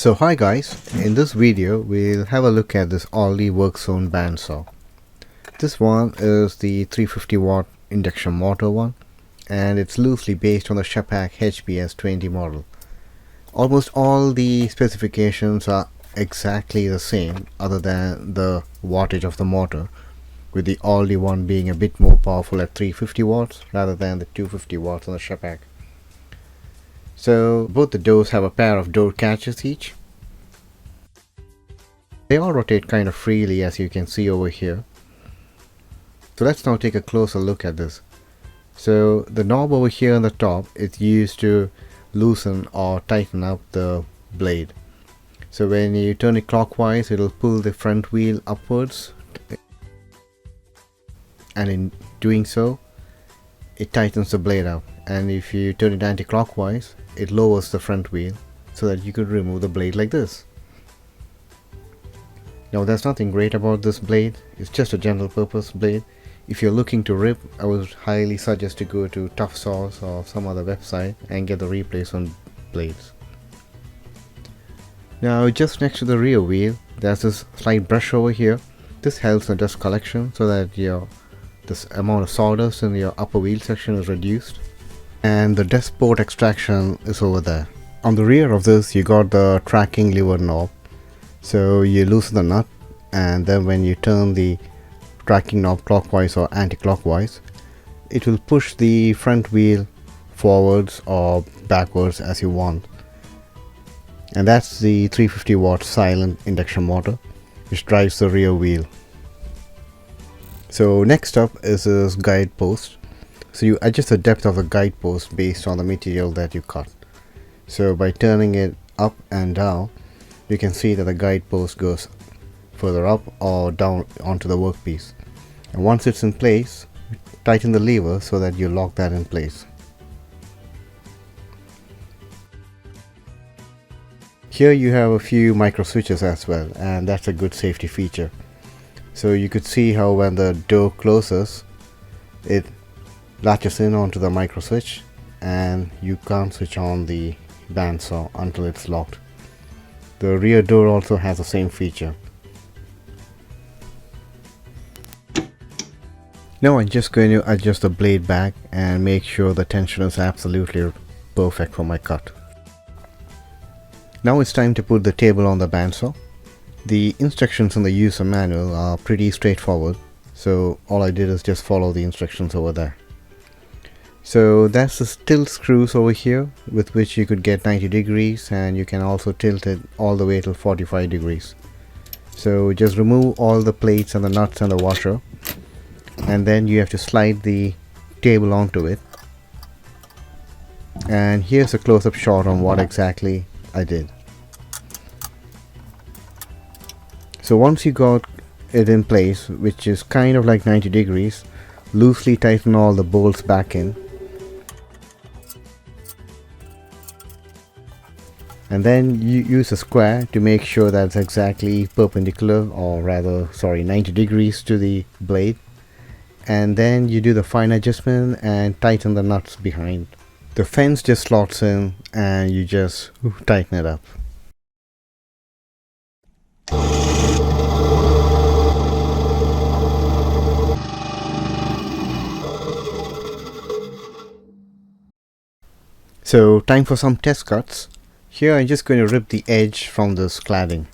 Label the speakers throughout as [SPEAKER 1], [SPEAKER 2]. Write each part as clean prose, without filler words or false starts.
[SPEAKER 1] So hi guys, in this video we'll have a look at this ALDI Workzone Bandsaw. This one is the 350 watt induction motor one, and it's loosely based on the Scheppach HBS20 model. Almost all the specifications are exactly the same other than the wattage of the motor, with the ALDI one being a bit more powerful at 350 watts rather than the 250 watts on the Scheppach. So both the doors have a pair of door catches each. They all rotate kind of freely, as you can see over here. So let's now take a closer look at this. So the knob over here on the top is used to loosen or tighten up the blade. So when you turn it clockwise, it will pull the front wheel upwards, and in doing so it tightens the blade up. And if you turn it anti-clockwise, it lowers the front wheel so that you could remove the blade like this. Now there's nothing great about this blade, it's just a general purpose blade. If you're looking to rip, I would highly suggest to go to Tough Saws or some other website and get the replacement blades. Now just next to the rear wheel, there's this slight brush over here. This helps in dust collection so that this amount of sawdust in your upper wheel section is reduced. And the dust port extraction is over there. On the rear of this, you got the tracking lever knob. So you loosen the nut, and then when you turn the tracking knob clockwise or anti-clockwise, it will push the front wheel forwards or backwards as you want. And that's the 350 watt silent induction motor which drives the rear wheel. So next up is this guide post. So you adjust the depth of the guide post based on the material that you cut. So by turning it up and down, you can see that the guide post goes further up or down onto the workpiece. And once it's in place, tighten the lever so that you lock that in place. Here you have a few micro switches as well, and that's a good safety feature. So you could see how when the door closes, it latches in onto the micro switch, and you can't switch on the bandsaw until it's locked. The rear door also has the same feature. Now I'm just going to adjust the blade back and make sure the tension is absolutely perfect for my cut. Now it's time to put the table on the bandsaw. The instructions in the user manual are pretty straightforward, so all I did is just follow the instructions over there. So that's the tilt screws over here with which you could get 90 degrees, and you can also tilt it all the way till 45 degrees. So just remove all the plates and the nuts and the washer, and then you have to slide the table onto it. And here's a close-up shot on what exactly I did. So once you got it in place, which is kind of like 90 degrees, loosely tighten all the bolts back in. And then you use a square to make sure that's exactly perpendicular, or rather 90 degrees to the blade. And then you do the fine adjustment and tighten the nuts behind. The fence just slots in and you just tighten it up. So time for some test cuts. Here I'm just going to rip the edge from this cladding.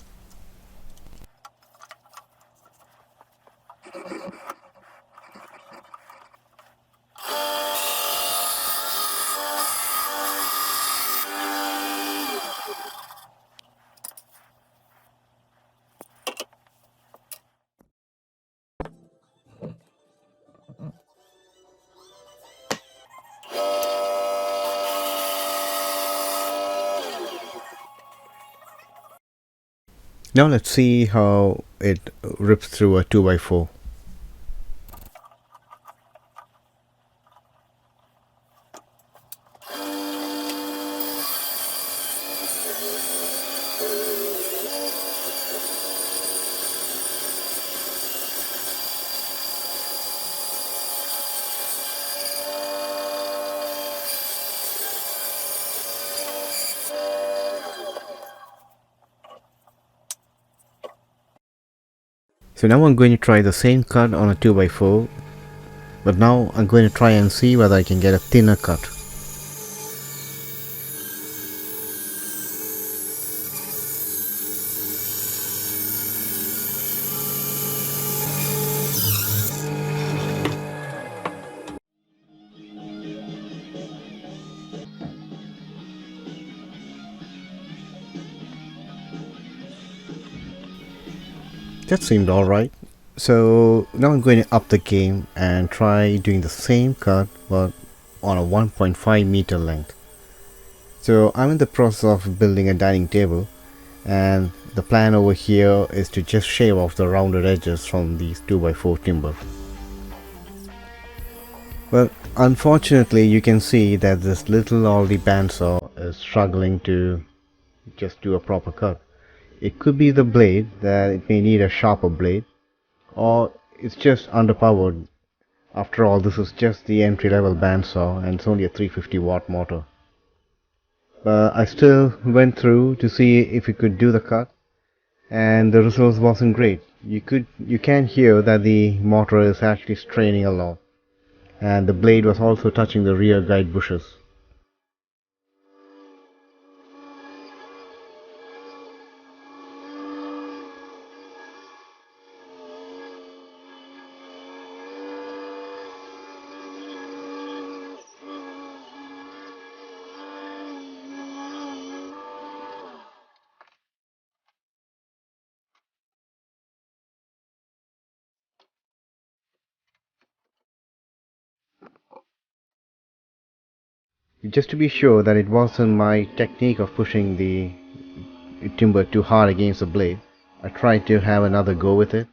[SPEAKER 1] Now let's see how it rips through a 2x4. So now I'm going to try the same cut on a 2x4, but now I'm going to try and see whether I can get a thinner cut. That seemed alright. So now I'm going to up the game and try doing the same cut but on a 1.5 meter length. So I'm in the process of building a dining table, and the plan over here is to just shave off the rounded edges from these 2x4 timber. Well, unfortunately you can see that this little ALDI bandsaw is struggling to just do a proper cut. It could be the blade, that it may need a sharper blade, or it's just underpowered. After all, this is just the entry-level bandsaw and it's only a 350 watt motor. But I still went through to see if it could do the cut, and the results wasn't great. You can hear that the motor is actually straining a lot, and the blade was also touching the rear guide bushes. Just to be sure that it wasn't my technique of pushing the timber too hard against the blade, I tried to have another go with it,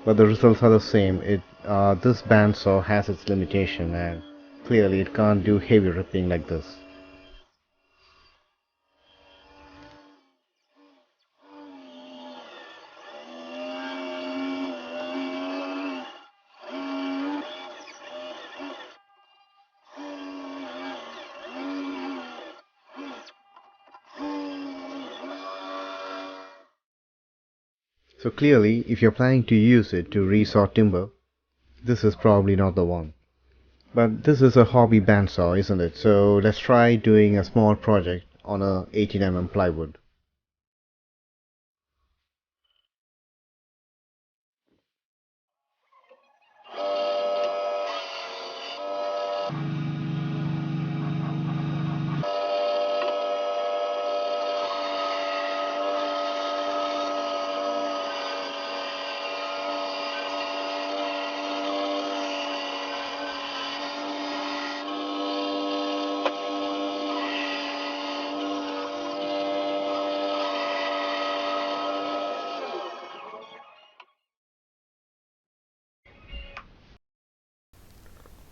[SPEAKER 1] but the results are the same. This bandsaw has its limitation, and clearly it can't do heavy ripping like this. So clearly, if you're planning to use it to resaw timber, this is probably not the one. But this is a hobby bandsaw, isn't it? So let's try doing a small project on a 18mm plywood.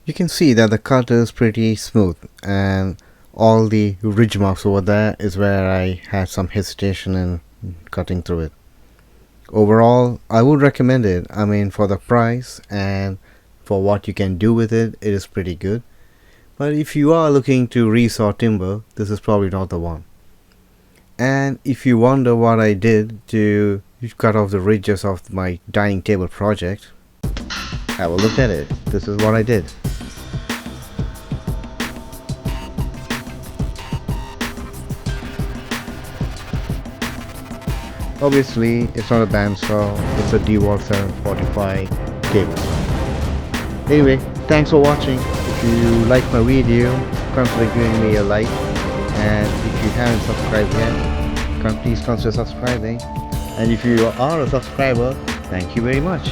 [SPEAKER 1] You can see that the cut is pretty smooth, and all the ridge marks over there is where I had some hesitation in cutting through it. Overall, I would recommend it. I mean, for the price and for what you can do with it, it is pretty good. But if you are looking to resaw timber, this is probably not the one. And if you wonder what I did to cut off the ridges of my dining table project, have a look at it. This is what I did. Obviously, it's not a bandsaw, it's a DeWalt 745 cable. Anyway, thanks for watching. If you like my video, consider giving me a like, and if you haven't subscribed yet, please consider subscribing. And if you are a subscriber, thank you very much.